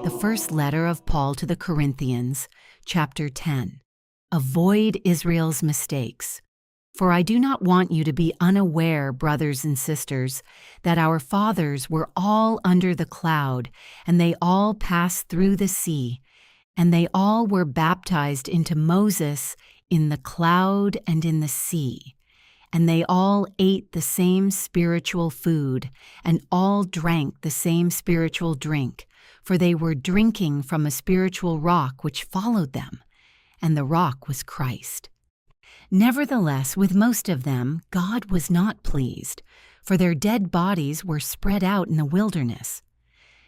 The first letter of Paul to the Corinthians, chapter 10. Avoid Israel's mistakes. For I do not want you to be unaware, brothers and sisters, that our fathers were all under the cloud, and they all passed through the sea, and they all were baptized into Moses in the cloud and in the sea. And they all ate the same spiritual food, and all drank the same spiritual drink, for they were drinking from a spiritual rock which followed them, and the rock was Christ. Nevertheless, with most of them, God was not pleased, for their dead bodies were spread out in the wilderness.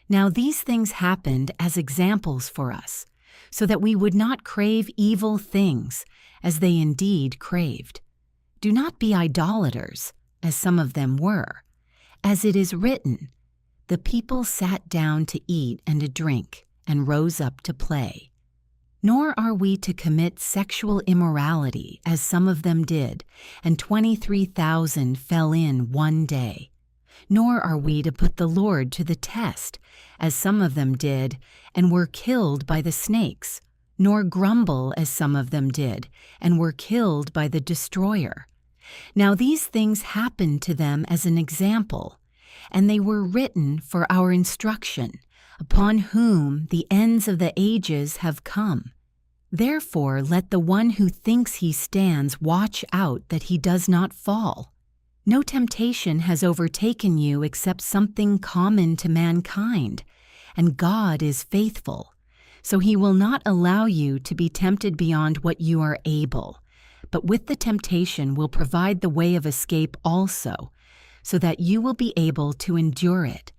Now these things happened as examples for us, so that we would not crave evil things, as they indeed craved. Do not be idolaters, as some of them were. As it is written, the people sat down to eat and to drink, and rose up to play. Nor are we to commit sexual immorality, as some of them did, and 23,000 fell in one day. Nor are we to put the Lord to the test, as some of them did, and were killed by the snakes. Nor grumble, as some of them did, and were killed by the destroyer. Now these things happened to them as an example, and they were written for our instruction, upon whom the ends of the ages have come. Therefore let the one who thinks he stands watch out that he does not fall. No temptation has overtaken you except something common to mankind, and God is faithful, so he will not allow you to be tempted beyond what you are able, but with the temptation will provide the way of escape also, so that you will be able to endure it.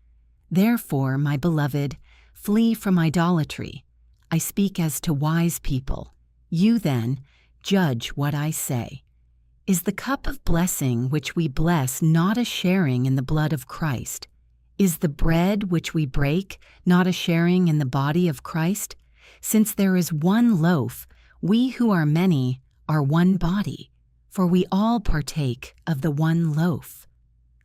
Therefore, my beloved, flee from idolatry. I speak as to wise people. You then, judge what I say. Is the cup of blessing which we bless not a sharing in the blood of Christ? Is the bread which we break not a sharing in the body of Christ? Since there is one loaf, we who are many are one body, for we all partake of the one loaf.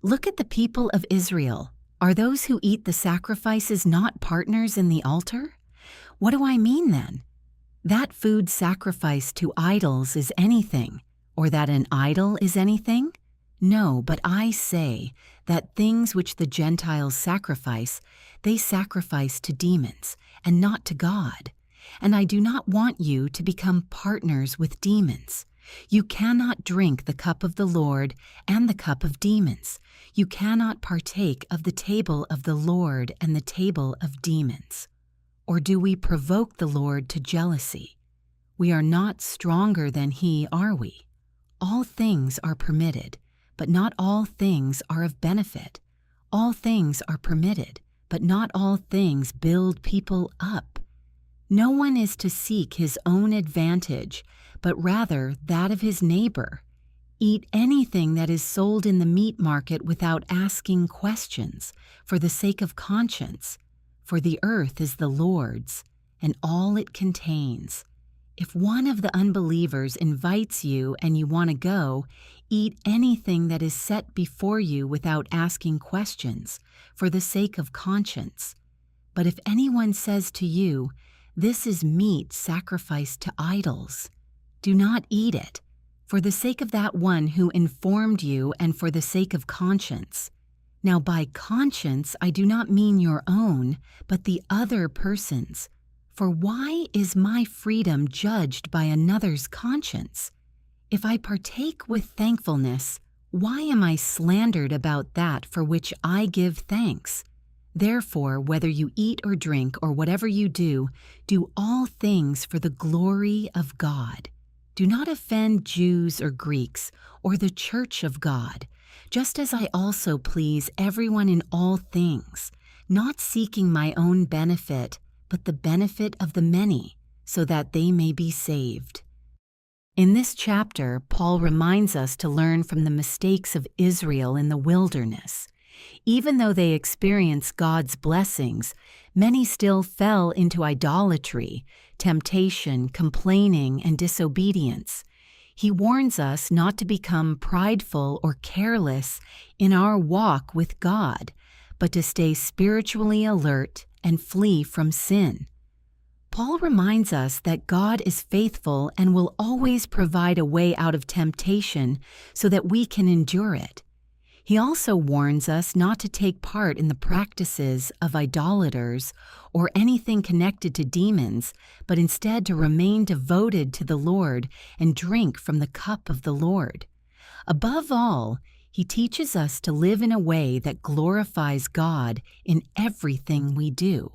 Look at the people of Israel. Are those who eat the sacrifices not partners in the altar? What do I mean then? That food sacrificed to idols is anything, or that an idol is anything? No, but I say that things which the Gentiles sacrifice, they sacrifice to demons, and not to God. And I do not want you to become partners with demons. You cannot drink the cup of the Lord and the cup of demons. You cannot partake of the table of the Lord and the table of demons. Or do we provoke the Lord to jealousy? We are not stronger than he, are we? All things are permitted, but not all things are of benefit. All things are permitted, but not all things build people up. No one is to seek his own advantage, but rather that of his neighbor. Eat anything that is sold in the meat market without asking questions, for the sake of conscience. For the earth is the Lord's, and all it contains. If one of the unbelievers invites you and you want to go, eat anything that is set before you without asking questions, for the sake of conscience. But if anyone says to you, "This is meat sacrificed to idols," do not eat it, for the sake of that one who informed you and for the sake of conscience. Now by conscience I do not mean your own, but the other person's. For why is my freedom judged by another's conscience? If I partake with thankfulness, why am I slandered about that for which I give thanks? Therefore, whether you eat or drink or whatever you do all things for the glory of God. Do not offend Jews or Greeks or the church of God, just as I also please everyone in all things, not seeking my own benefit, but the benefit of the many, so that they may be saved. In this chapter, Paul reminds us to learn from the mistakes of Israel in the wilderness. Even though they experienced God's blessings, many still fell into idolatry, temptation, complaining, and disobedience. He warns us not to become prideful or careless in our walk with God, but to stay spiritually alert and flee from sin. Paul reminds us that God is faithful and will always provide a way out of temptation so that we can endure it. He also warns us not to take part in the practices of idolaters or anything connected to demons, but instead to remain devoted to the Lord and drink from the cup of the Lord. Above all, he teaches us to live in a way that glorifies God in everything we do.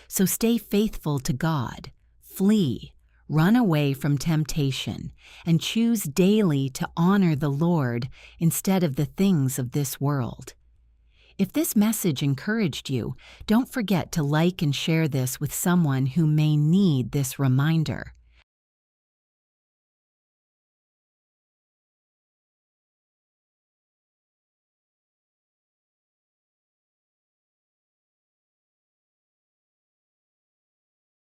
So stay faithful to God, flee, run away from temptation, and choose daily to honor the Lord instead of the things of this world. If this message encouraged you, don't forget to like and share this with someone who may need this reminder.